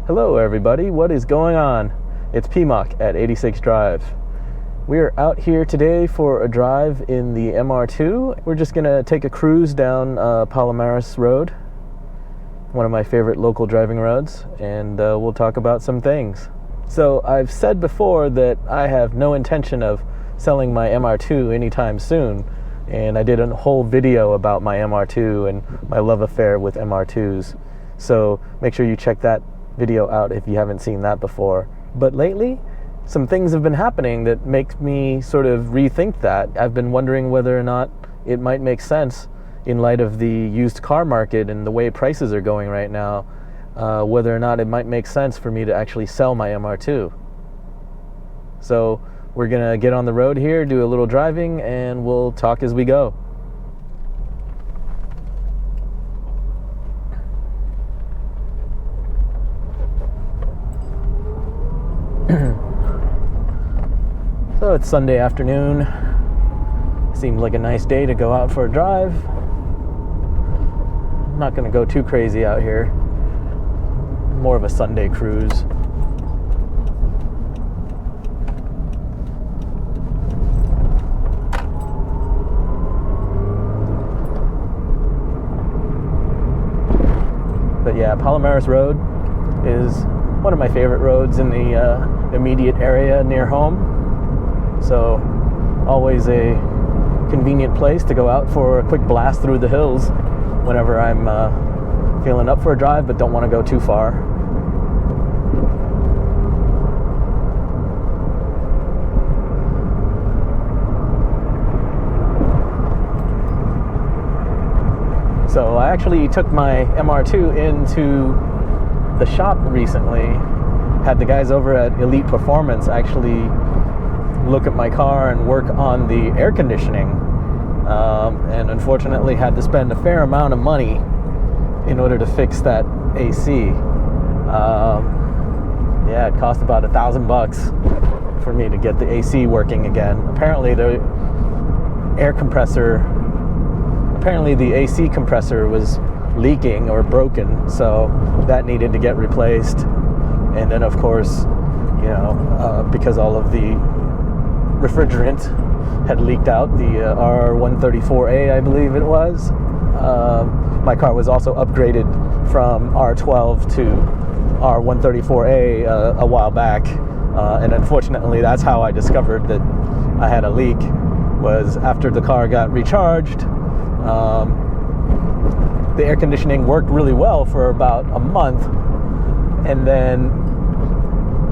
Hello everybody, what is going on? It's PMOC at 86 Drive. We are out here today for a drive in the MR2. We're just gonna take a cruise down Palomares Rd, one of my favorite local driving roads, and we'll talk about some things. So I've said before that I have no intention of selling my MR2 anytime soon, and I did a whole video about my MR2 and my love affair with MR2s. So make sure you check that video out if you haven't seen that before. But lately, some things have been happening that make me sort of rethink that. I've been wondering whether or not it might make sense in light of the used car market and the way prices are going right now, whether or not it might make sense for me to actually sell my MR2. So we're gonna get on the road here, do a little driving, and we'll talk as we go. So it's Sunday afternoon. Seems like a nice day to go out for a drive. I'm not gonna go too crazy out here. More of a Sunday cruise. But yeah, Palomares Rd is one of my favorite roads in the immediate area near home. So always a convenient place to go out for a quick blast through the hills whenever I'm feeling up for a drive but don't want to go too far. So I actually took my MR2 into the shop recently. Had the guys over at Elite Performance actually look at my car and work on the air conditioning, and unfortunately had to spend a fair amount of money in order to fix that AC. Yeah, it cost about $1,000 for me to get the AC working again. Apparently the AC compressor was leaking or broken, so that needed to get replaced. And then of course, because all of the refrigerant had leaked out, the R134A, I believe it was, my car was also upgraded from R12 to R134A a while back, and unfortunately that's how I discovered that I had a leak, was after the car got recharged. The air conditioning worked really well for about a month, and then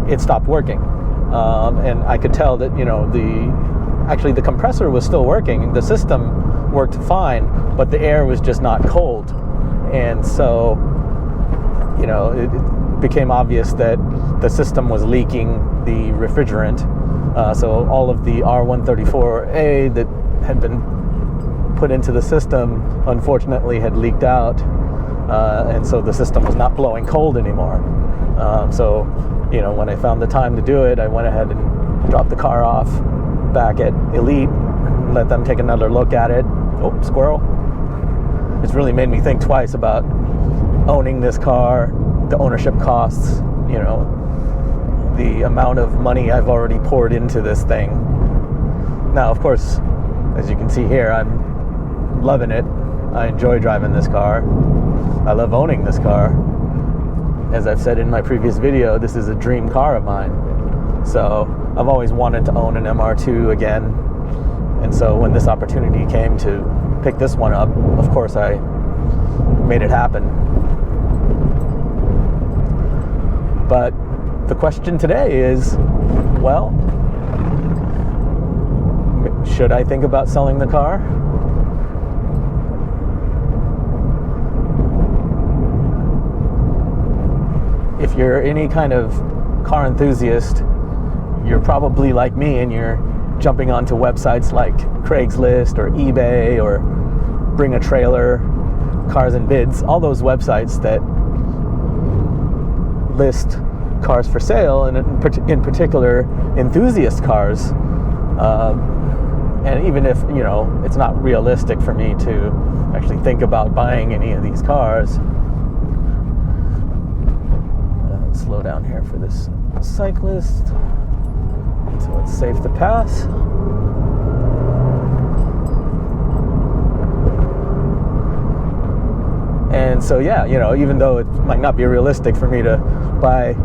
it stopped working. And I could tell that, the compressor was still working. The system worked fine, but the air was just not cold. And so, it became obvious that the system was leaking the refrigerant. So all of the R134A that had been put into the system, unfortunately, had leaked out. And so the system was not blowing cold anymore. So when I found the time to do it, I went ahead and dropped the car off back at Elite, let them take another look at it. Oh, squirrel. It's really made me think twice about owning this car, the ownership costs, the amount of money I've already poured into this thing. Now, of course, as you can see here, I'm loving it. I enjoy driving this car. I love owning this car. As I've said in my previous video, this is a dream car of mine. So I've always wanted to own an MR2 again. And so when this opportunity came to pick this one up, of course I made it happen. But the question today is, well, should I think about selling the car? If you're any kind of car enthusiast, you're probably like me and you're jumping onto websites like Craigslist or eBay or Bring a Trailer, Cars and Bids, all those websites that list cars for sale, and in particular enthusiast cars. And even if, you know, it's not realistic for me to actually think about buying any of these cars. Slow down here for this cyclist so it's safe to pass. And so, yeah, you know, even though it might not be realistic for me to buy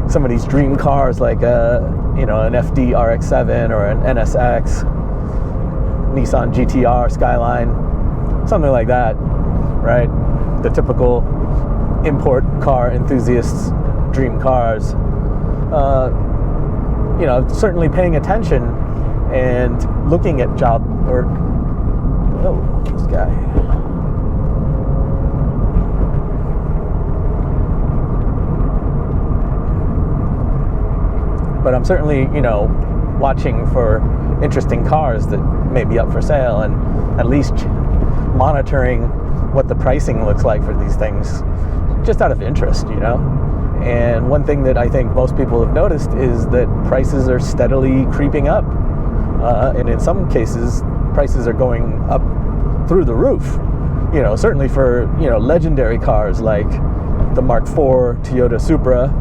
some of these dream cars like you know, an FD RX-7 or an NSX, Nissan GTR Skyline, something like that, right? The typical import car enthusiasts' dream cars. You know, certainly paying attention and looking at job or this guy. But I'm certainly, you know, watching for interesting cars that may be up for sale and at least monitoring what the pricing looks like for these things just out of interest, you know. And one thing that I think most people have noticed is that prices are steadily creeping up. And in some cases, prices are going up through the roof. You know, certainly for, you know, legendary cars like the Mark IV Toyota Supra,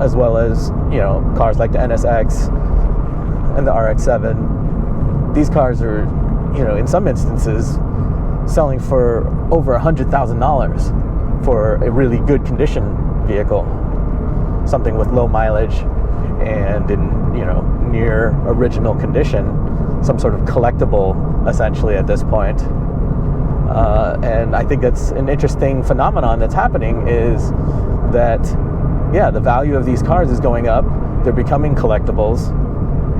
as well as, you know, cars like the NSX and the RX-7. These cars are, you know, in some instances selling for over $100,000 for a really good condition vehicle, something with low mileage and in, you know, near original condition, some sort of collectible essentially at this point. And I think that's an interesting phenomenon that's happening, is that, yeah, the value of these cars is going up, they're becoming collectibles,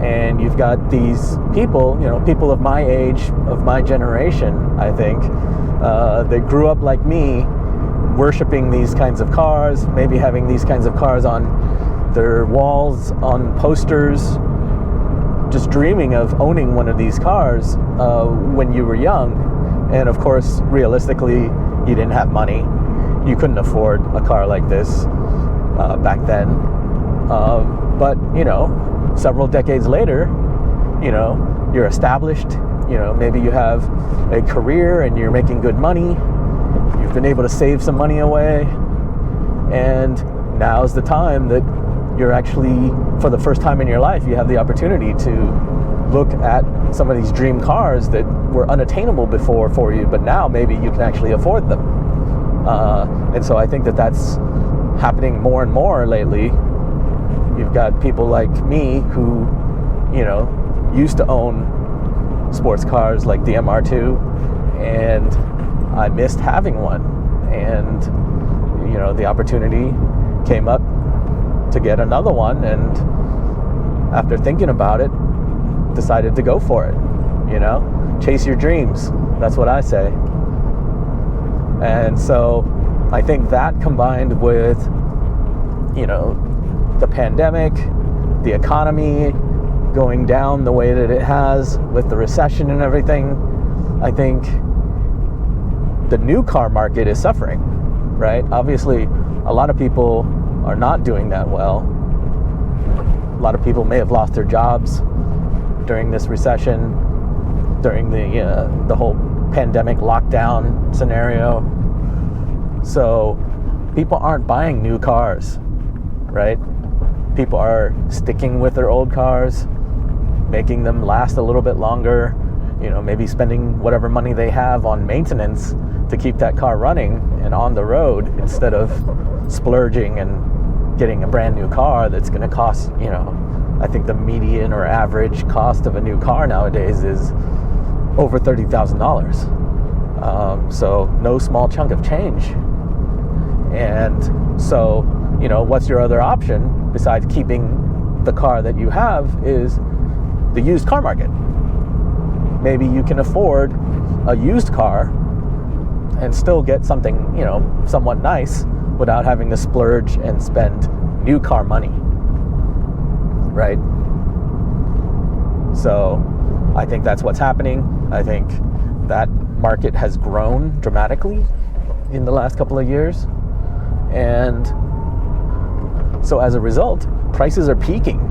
and you've got these people, you know, people of my age, of my generation, I think, that grew up like me, worshiping these kinds of cars, maybe having these kinds of cars on their walls, on posters, just dreaming of owning one of these cars when you were young. And of course, realistically, you didn't have money. You couldn't afford a car like this back then. But, you know, several decades later, you know, you're established, you know, maybe you have a career and you're making good money. You've been able to save some money away, and now's the time that you're actually, for the first time in your life, you have the opportunity to look at some of these dream cars that were unattainable before for you, but now maybe you can actually afford them. And so I think that that's happening more and more lately. You've got people like me who, you know, used to own sports cars like the MR2, and I missed having one, and, you know, the opportunity came up to get another one, and after thinking about it, decided to go for it. You know, chase your dreams, that's what I say. And so I think that, combined with, you know, the pandemic, the economy going down the way that it has with the recession and everything, I think the new car market is suffering, right? Obviously, a lot of people are not doing that well. A lot of people may have lost their jobs during this recession, during the whole pandemic lockdown scenario. So people aren't buying new cars, right? People are sticking with their old cars, making them last a little bit longer, you know, maybe spending whatever money they have on maintenance to keep that car running and on the road, instead of splurging and getting a brand new car that's going to cost, you know, I think the median or average cost of a new car nowadays is over $30,000. So no small chunk of change. And so, you know, what's your other option besides keeping the car that you have is the used car market. Maybe you can afford a used car and still get something, you know, somewhat nice without having to splurge and spend new car money, right? So I think that's what's happening. I think that market has grown dramatically in the last couple of years. And so as a result, prices are peaking.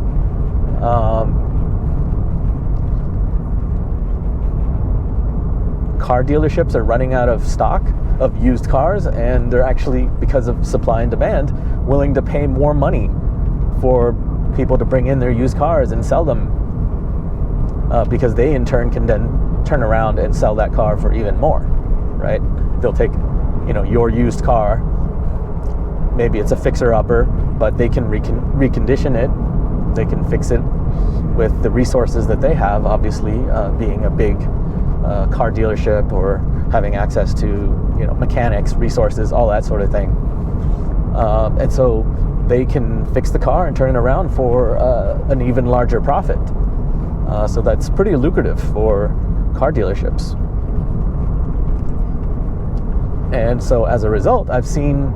car dealerships are running out of stock of used cars, and they're actually, because of supply and demand, willing to pay more money for people to bring in their used cars and sell them, because they in turn can then turn around and sell that car for even more, right? They'll take, your used car, maybe it's a fixer-upper, but they can recondition it, they can fix it with the resources that they have, obviously, being a big car dealership or having access to, mechanics, resources, all that sort of thing. And so they can fix the car and turn it around for an even larger profit. So that's pretty lucrative for car dealerships. And so as a result, I've seen,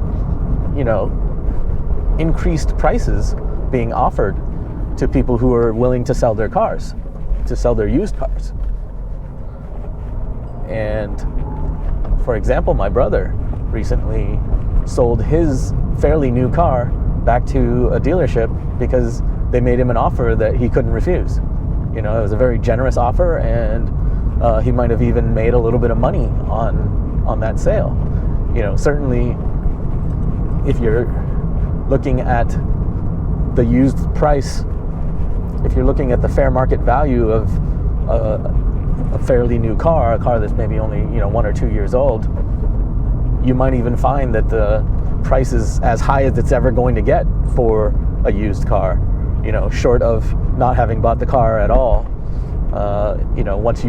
increased prices being offered to people who are willing to sell their cars, to sell their used cars. And for example, my brother recently sold his fairly new car back to a dealership because they made him an offer that he couldn't refuse. It was a very generous offer, and he might have even made a little bit of money on that sale. Certainly if you're looking at the used price, if you're looking at the fair market value of a fairly new car, a car that's maybe only 1 or 2 years old, you might even find that the price is as high as it's ever going to get for a used car. Short of not having bought the car at all. Once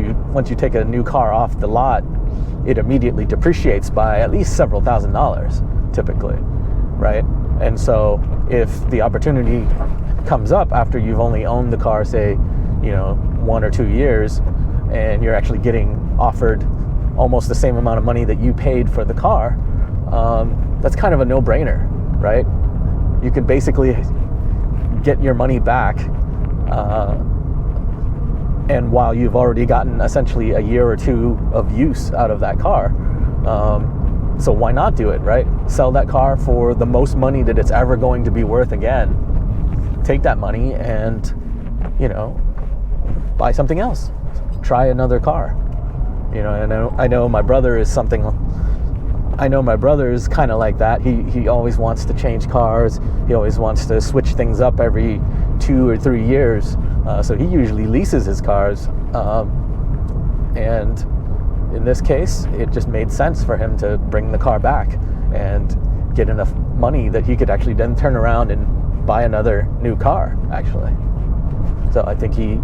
you take a new car off the lot, it immediately depreciates by at least several $1,000s, typically, right? And so if the opportunity comes up after you've only owned the car, say, 1 or 2 years, and you're actually getting offered almost the same amount of money that you paid for the car, that's kind of a no-brainer, right? You could basically get your money back, and while you've already gotten essentially a year or two of use out of that car, so why not do it, right? Sell that car for the most money that it's ever going to be worth again. Take that money and, buy something else. Try another car. I know my brother is something. I know my brother is kind of like that. He always wants to change cars. He always wants to switch things up every 2 or 3 years. So he usually leases his cars. And in this case, it just made sense for him to bring the car back and get enough money that he could actually then turn around and buy another new car, actually. So I think he,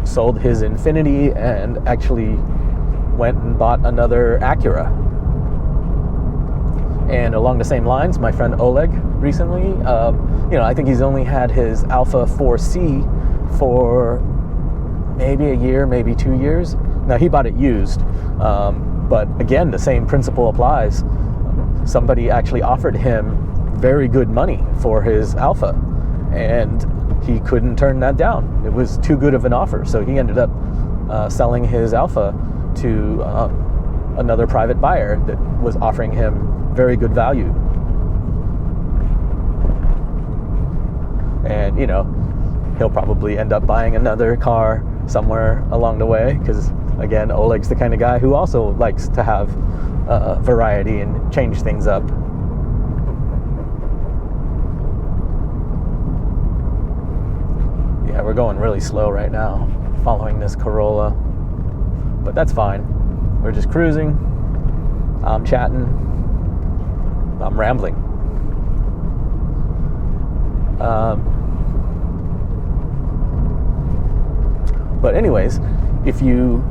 sold his Infiniti and actually went and bought another Acura. And along the same lines, my friend Oleg recently, I think he's only had his Alpha 4C for maybe a year, maybe 2 years. Now, he bought it used, but again, the same principle applies. Somebody actually offered him very good money for his Alpha, and he couldn't turn that down. It was too good of an offer, so he ended up selling his Alpha to another private buyer that was offering him very good value. And, he'll probably end up buying another car somewhere along the way, because, again, Oleg's the kind of guy who also likes to have variety and change things up. Yeah, we're going really slow right now, following this Corolla, but that's fine. We're just cruising. I'm chatting. I'm rambling. But anyways, if you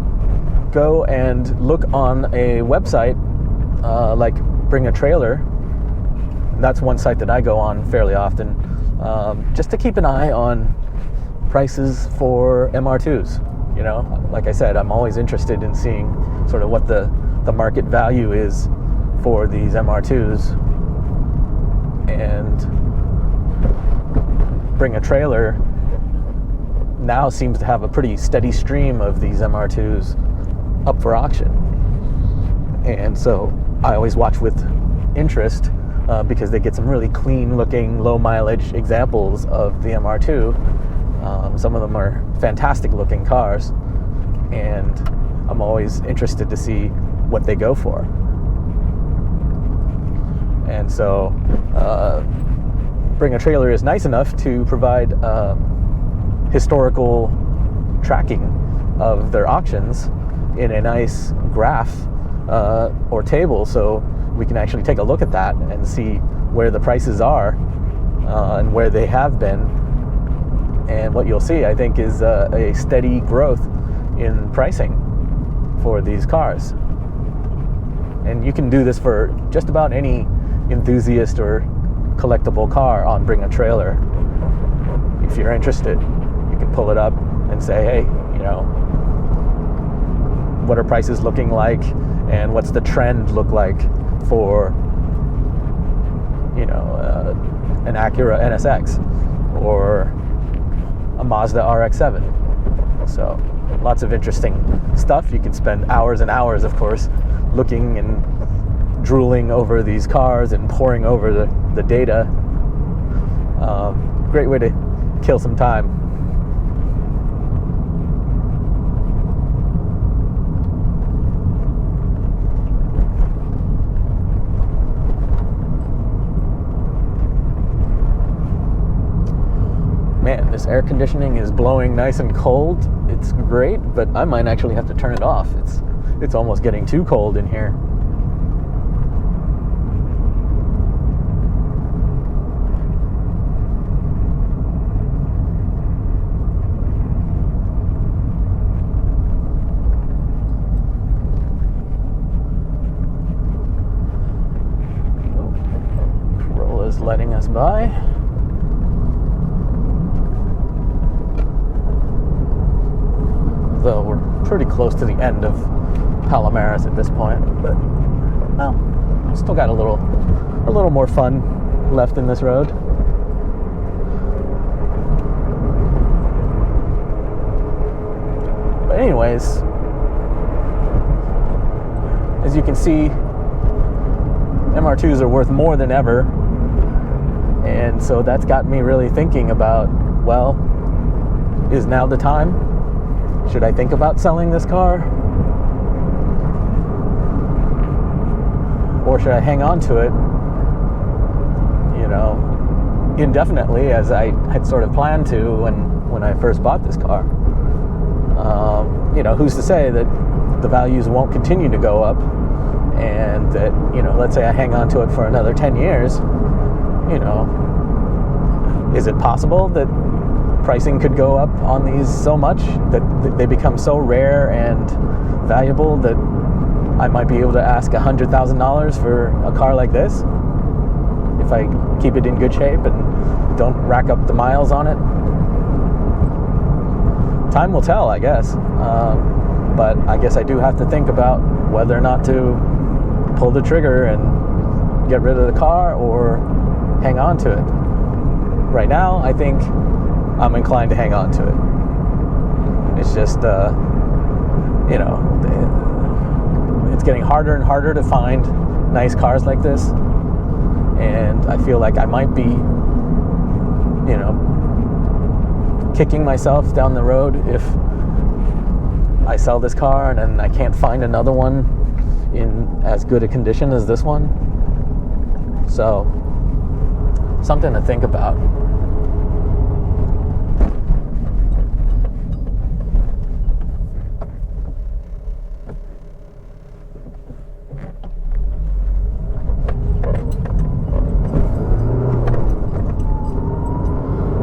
go and look on a website like Bring a Trailer, that's one site that I go on fairly often, just to keep an eye on prices for MR2s. Like I said, I'm always interested in seeing sort of what the market value is for these MR2s. And Bring a Trailer now seems to have a pretty steady stream of these MR2s up for auction. And so I always watch with interest because they get some really clean looking, low mileage examples of the MR2. Some of them are fantastic looking cars, and I'm always interested to see what they go for. And so Bring a Trailer is nice enough to provide historical tracking of their auctions in a nice graph or table, so we can actually take a look at that and see where the prices are and where they have been. And what you'll see, I think, is a steady growth in pricing for these cars. And you can do this for just about any enthusiast or collectible car on Bring a Trailer. If you're interested, you can pull it up and say, hey, you know, what are prices looking like, and what's the trend look like for, you know, an Acura NSX or a Mazda RX-7. So lots of interesting stuff. You can spend hours and hours, of course, looking and drooling over these cars and poring over the data. Great way to kill some time. Man, this air conditioning is blowing nice and cold. It's great, but I might actually have to turn it off. It's almost getting too cold in here. Corolla's letting us by. Though we're pretty close to the end of Palomares at this point, but well, still got a little more fun left in this road. But anyways, as you can see, MR2s are worth more than ever, and so that's got me really thinking about, well, is now the time? Should I think about selling this car? Or should I hang on to it, you know, indefinitely, as I had sort of planned to when I first bought this car? You know, who's to say that the values won't continue to go up, and that, you know, let's say I hang on to it for another 10 years, you know, is it possible that pricing could go up on these so much that they become so rare and valuable that I might be able to ask $100,000 for a car like this if I keep it in good shape and don't rack up the miles on it? Time will tell, I guess. But I guess I do have to think about whether or not to pull the trigger and get rid of the car or hang on to it. Right now, I think I'm inclined to hang on to it. It's just, you know, it's getting harder and harder to find nice cars like this, and I feel like I might be, you know, kicking myself down the road if I sell this car and then I can't find another one in as good a condition as this one. So, something to think about.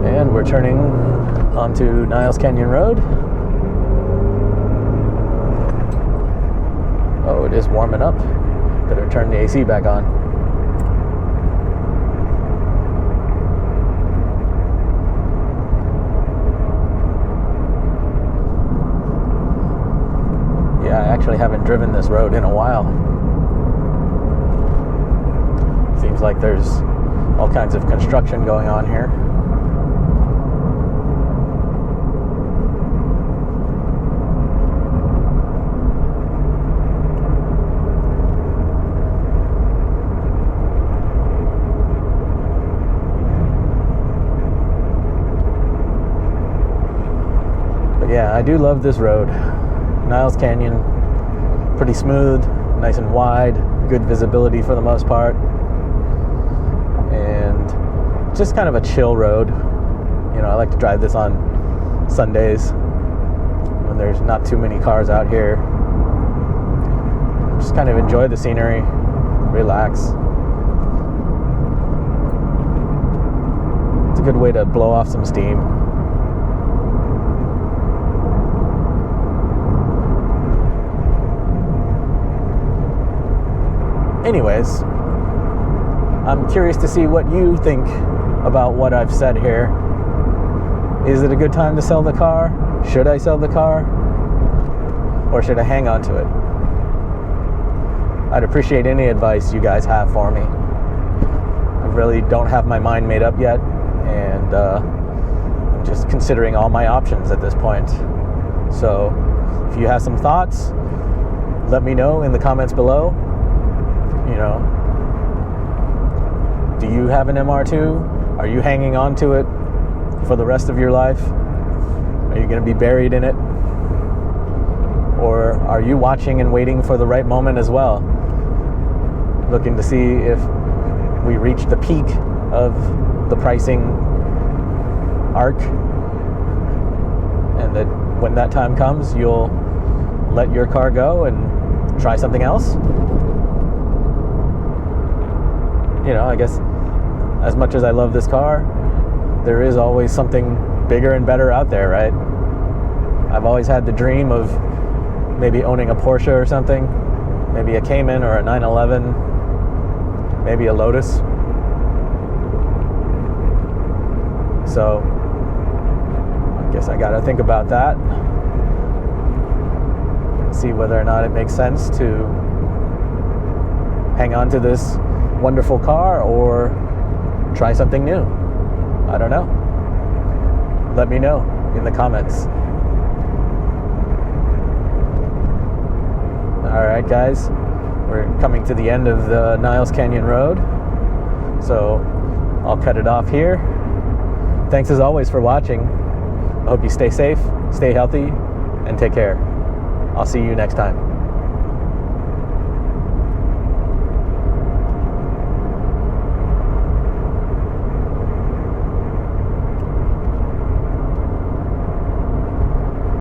And we're turning onto Niles Canyon Rd. Oh, it is warming up. Better turn the AC back on. Yeah, I actually haven't driven this road in a while. Seems like there's all kinds of construction going on here. Yeah, I do love this road. Niles Canyon pretty smooth, nice and wide, good visibility for the most part, and just kind of a chill road. You know, I like to drive this on Sundays when there's not too many cars out here. Just kind of enjoy the scenery, relax. It's a good way to blow off some steam. Anyways, I'm curious to see what you think about what I've said here. Is it a good time to sell the car? Should I sell the car? Or should I hang on to it? I'd appreciate any advice you guys have for me. I really don't have my mind made up yet, and I'm just considering all my options at this point. So if you have some thoughts, let me know in the comments below. You know, do you have an MR2? Are you hanging on to it for the rest of your life? Are you going to be buried in it? Or are you watching and waiting for the right moment as well? Looking to see if we reach the peak of the pricing arc, and that when that time comes, you'll let your car go and try something else? You know, I guess as much as I love this car, there is always something bigger and better out there, right? I've always had the dream of maybe owning a Porsche or something, maybe a Cayman or a 911, maybe a Lotus. So I guess I gotta think about that, see whether or not it makes sense to hang on to this wonderful car or try something new. I don't know. Let me know in the comments. Alright guys, we're coming to the end of the Niles Canyon Road, so I'll cut it off here. Thanks as always for watching. I hope you stay safe, stay healthy, and take care. I'll see you next time.